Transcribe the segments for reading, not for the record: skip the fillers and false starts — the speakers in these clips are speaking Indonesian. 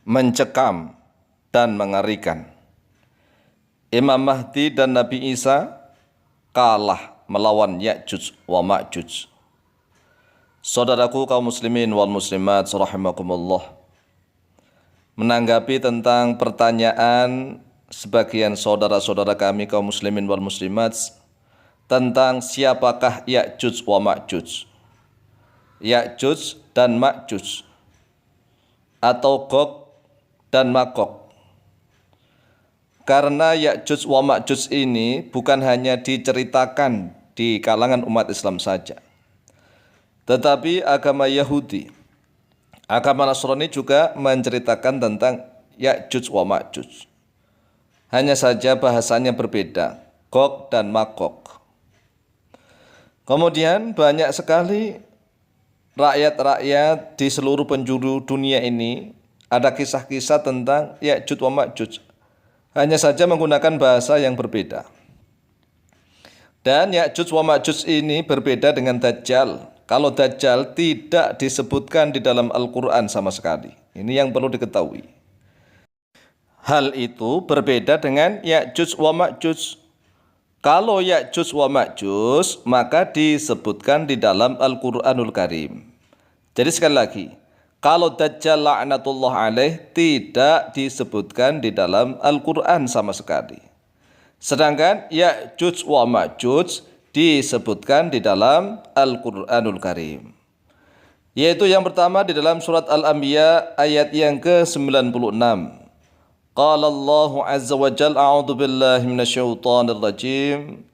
mencekam dan mengerikan. Imam Mahdi dan Nabi Isa kalah melawan Ya'juj wa Ma'juj. Saudaraku kaum muslimin wal muslimat rahimakumullah, menanggapi tentang pertanyaan sebagian saudara-saudara kami kaum muslimin wal muslimat tentang siapakah Ya'juj wa Ma'juj. Ya'juj dan Ma'juj atau Gog dan Magog. Karena Ya'juj wa Ma'juj ini bukan hanya diceritakan di kalangan umat Islam saja, tetapi agama Yahudi, agama Nasrani juga menceritakan tentang Ya'juj wa Ma'juj. Hanya saja bahasanya berbeda, Gog dan Magog. Kemudian banyak sekali rakyat-rakyat di seluruh penjuru dunia ini ada kisah-kisah tentang Ya'juj wa Ma'juj. Hanya saja menggunakan bahasa yang berbeda. Dan Ya'juj wa Ma'juj ini berbeda dengan Dajjal. Kalau Dajjal tidak disebutkan di dalam Al-Quran sama sekali. Ini yang perlu diketahui. Hal itu berbeda dengan Ya'juj wa Ma'juj. Kalau Ya'juj wa Ma'juj maka disebutkan di dalam Al-Quranul Karim. Jadi sekali lagi, kalau Dajjal la'natullah alaih tidak disebutkan di dalam Al-Quran sama sekali. Sedangkan Ya'juj wa Ma'juj disebutkan di dalam Al-Quranul Karim. Yaitu yang pertama di dalam surat Al-Anbiya ayat yang ke-96. Qala Allahu azza wa jalla a'udzu billahi minasyaitonir rajim.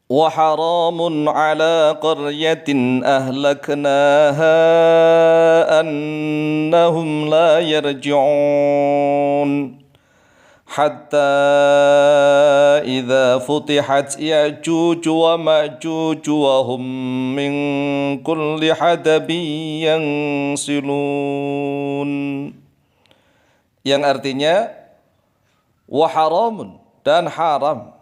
Wa haramun ala qaryatin ahlaknaha annahum la yarji'un. Hatta idza futihat Ya'juj wa Ma'juj wa hum min kulli hadabin yansilun. Yang artinya wa haramun, dan haram,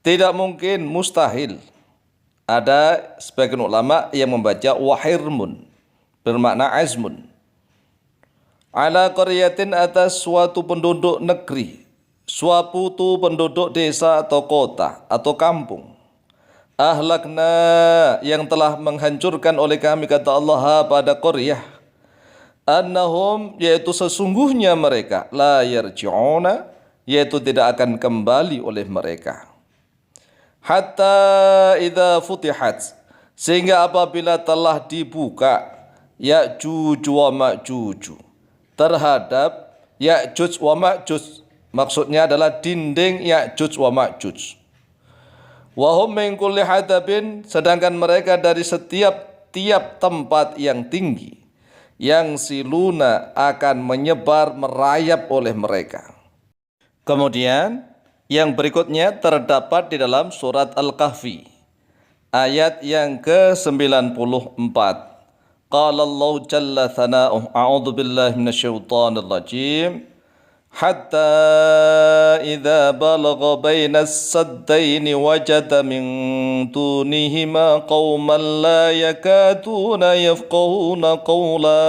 tidak mungkin, mustahil. Ada sebagian ulama yang membaca wa hirmun, bermakna azmun. Ala qaryatin, atas suatu penduduk negeri, suatu penduduk desa atau kota atau kampung. Ahlakna, yang telah menghancurkan oleh kami, kata Allah, pada qaryah. Annahum, yaitu sesungguhnya mereka, la yarji'una, yaitu tidak akan kembali oleh mereka. Hatta idza futihat, sehingga apabila telah dibuka Ya'juj wa Ma'juj, terhadap Ya'juj wa Ma'juj, maksudnya adalah dinding Ya'juj wa Ma'juj. Wahum min kulli hadabin, sedangkan mereka dari setiap tempat yang tinggi, yang siluna, akan menyebar, merayap oleh mereka. Kemudian yang berikutnya terdapat di dalam surat Al-Kahfi ayat yang ke-94. Qala Allah jalla thana'uh, a'udzu billahi minasyaitonir rajim. Hatta idza balagha bainas saddaini wajada min dunihima qauman la yakaduna yafqahuna qawla.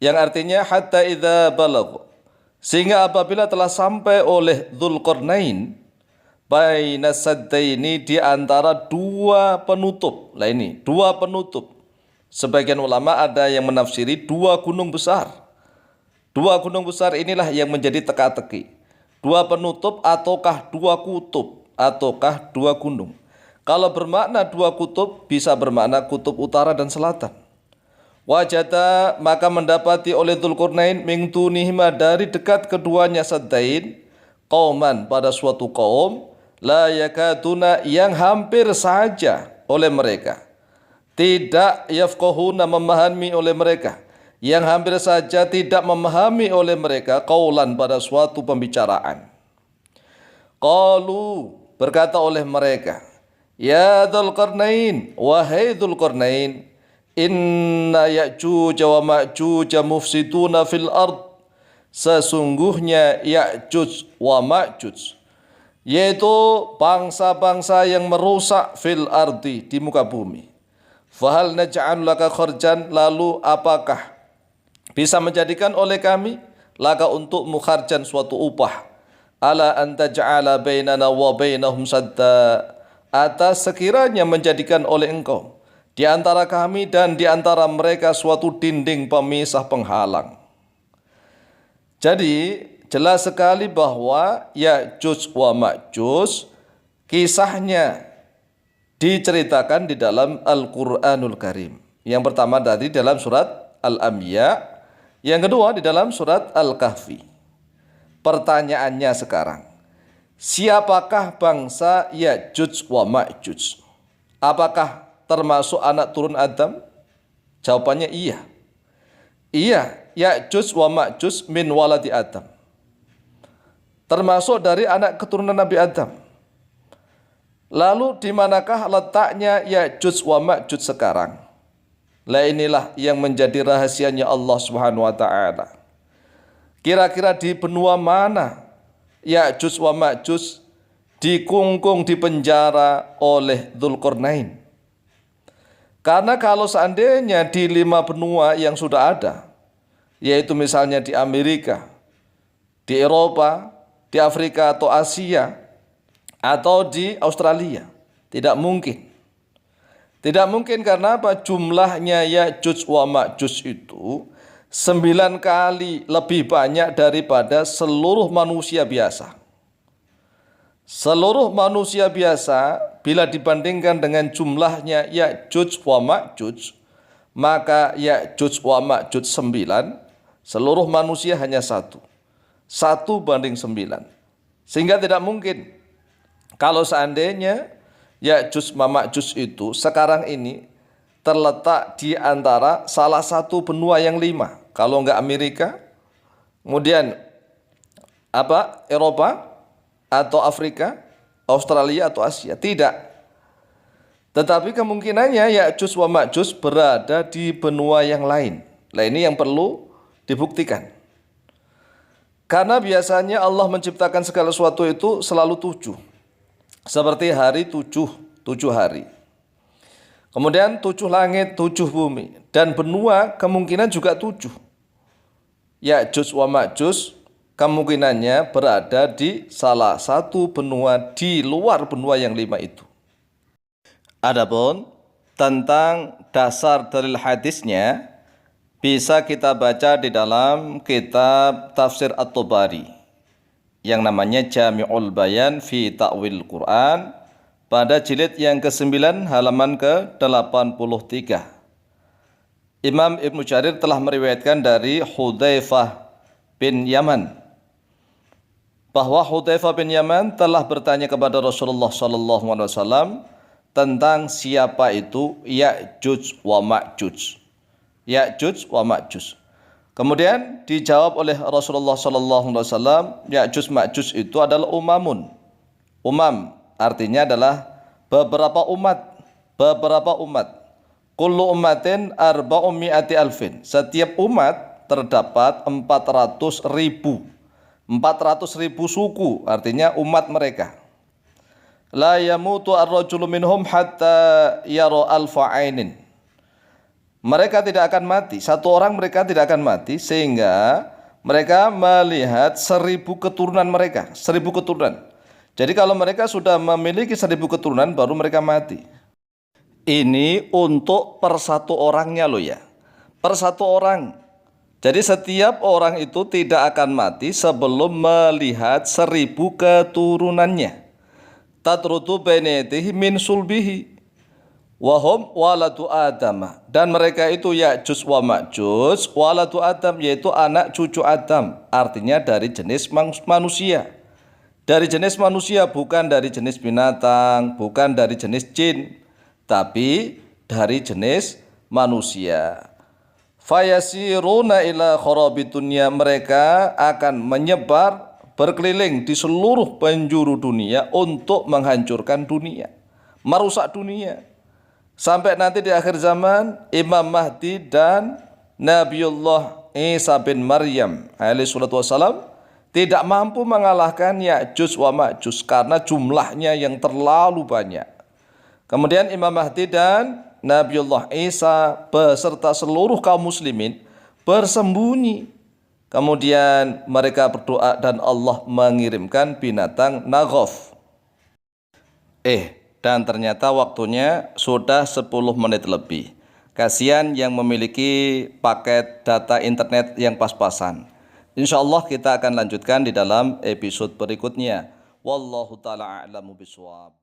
Yang artinya hatta idza balagha, sehingga apabila telah sampai oleh Dzulqarnain bainas saddaini, di antara dua penutup. Lah ini, dua penutup. Sebagian ulama ada yang menafsiri dua gunung besar. Dua gunung besar inilah yang menjadi teka-teki. Dua penutup ataukah dua kutub, ataukah dua gunung. Kalau bermakna dua kutub, bisa bermakna kutub utara dan selatan. Wajada, maka mendapati oleh Dzulqarnain min dunihima, dari dekat keduanya saddain, qauman, pada suatu kaum, la yakaduna, yang hampir saja oleh mereka tidak yafqahuna, memahami oleh mereka, yang hampir saja tidak memahami oleh mereka, qaulan, pada suatu pembicaraan. Qalu, berkata oleh mereka, ya Dzulqarnain, wahai Dzulqarnain, inna Ya'juj wa Ma'juj mufsiduna fil ard, sesungguhnya Ya'juj wa Ma'juj, yaitu bangsa-bangsa yang merusak fil ardi, di muka bumi. Fahal naj'al laka kharjan, lalu apakah bisa menjadikan oleh kami laka untuk mukharjan suatu upah, ala anta ja'ala bainana wa bainahum sadda, atas sekiranya menjadikan oleh engkau di antara kami dan di antara mereka suatu dinding pemisah penghalang. Jadi jelas sekali bahwa Ya'juj wa Ma'juj kisahnya diceritakan di dalam Al-Quranul Karim. Yang pertama tadi dalam surat Al-Anbiya, yang kedua di dalam surat Al-Kahfi. Pertanyaannya sekarang, siapakah bangsa Ya'juj wa Ma'juj? Apakah termasuk anak turun Adam? Jawabannya iya. Iya, Ya'juj wa Ma'juj min waladi Adam. Termasuk dari anak keturunan Nabi Adam. Lalu di manakah letaknya Ya'juj wa Ma'juj sekarang? Lah inilah yang menjadi rahasianya Allah Subhanahu wa taala. Kira-kira di benua mana Ya'juj wa Ma'juj dikungkung di penjara oleh Dzulqarnain? Karena kalau seandainya di 5 benua yang sudah ada, yaitu misalnya di Amerika, di Eropa, di Afrika atau Asia, atau di Australia, tidak mungkin. Tidak mungkin karena apa? Jumlahnya Ya'juj wa Ma'juj itu 9 kali lebih banyak daripada seluruh manusia biasa. Seluruh manusia biasa bila dibandingkan dengan jumlahnya Ya'juj wa Ma'juj, maka Ya'juj wa Ma'juj 9, seluruh manusia hanya 1. 1 banding 9. Sehingga tidak mungkin kalau seandainya Ya'juj wa Ma'juj itu sekarang ini terletak di antara salah satu benua yang 5. Kalau enggak Amerika, kemudian Eropa, atau Afrika, Australia atau Asia. Tidak. Tetapi kemungkinannya Ya'juj wa Ma'juj berada di benua yang lain. Nah ini yang perlu dibuktikan. Karena biasanya Allah menciptakan segala sesuatu itu selalu 7. Seperti hari 7 hari. Kemudian 7 langit, 7 bumi. Dan benua kemungkinan juga 7. Ya'juj wa Ma'juj kemungkinannya berada di salah satu benua di luar benua yang 5 itu. Adapun tentang dasar dalil hadisnya bisa kita baca di dalam kitab Tafsir At-Tabari yang namanya Jami'ul Bayan fi Ta'wil Quran pada jilid yang ke-9 halaman ke-83. Imam Ibnu Jarir telah meriwayatkan dari Hudzaifah bin Yaman bahwa Hudzaifah bin Yaman telah bertanya kepada Rasulullah SAW tentang siapa itu Ya'juj wa Ma'juj. Ya'juj wa Ma'juj. Kemudian dijawab oleh Rasulullah SAW, Ya'juj Ma'juj itu adalah umamun. Umam artinya adalah beberapa umat. Kullu ummatin arba'umi'ati alfin. Setiap umat terdapat 400.000 suku, artinya umat mereka. La yamutu ar-rajulu minhum hatta yara alfa ainin. Mereka tidak akan mati, satu orang mereka tidak akan mati sehingga mereka melihat 1000 keturunan mereka, 1000 keturunan. Jadi kalau mereka sudah memiliki 1000 keturunan baru mereka mati. Ini untuk per satu orangnya loh ya. Per satu orang. Jadi setiap orang itu tidak akan mati sebelum melihat 1000 keturunannya. Tatrutu bainatihi min sulbihi wahum waladu Adam. Dan mereka itu Ya'juj wa Ma'juj waladu Adam, yaitu anak cucu Adam. Artinya dari jenis manusia. Dari jenis manusia, bukan dari jenis binatang, bukan dari jenis jin, tapi dari jenis manusia. Fayasiruna ila kharabi dunya, mereka akan menyebar berkeliling di seluruh penjuru dunia untuk menghancurkan dunia, merusak dunia. Sampai nanti di akhir zaman Imam Mahdi dan Nabiullah Isa bin Maryam alaihi salatu wassalam tidak mampu mengalahkan Ya'juj wa Ma'juj karena jumlahnya yang terlalu banyak. Kemudian Imam Mahdi dan Nabiullah Isa beserta seluruh kaum muslimin bersembunyi. Kemudian mereka berdoa dan Allah mengirimkan binatang naghaf. Dan ternyata waktunya sudah 10 menit lebih. Kasihan yang memiliki paket data internet yang pas-pasan. Insya Allah kita akan lanjutkan di dalam episode berikutnya. Wallahu ta'ala a'lamu bishawab.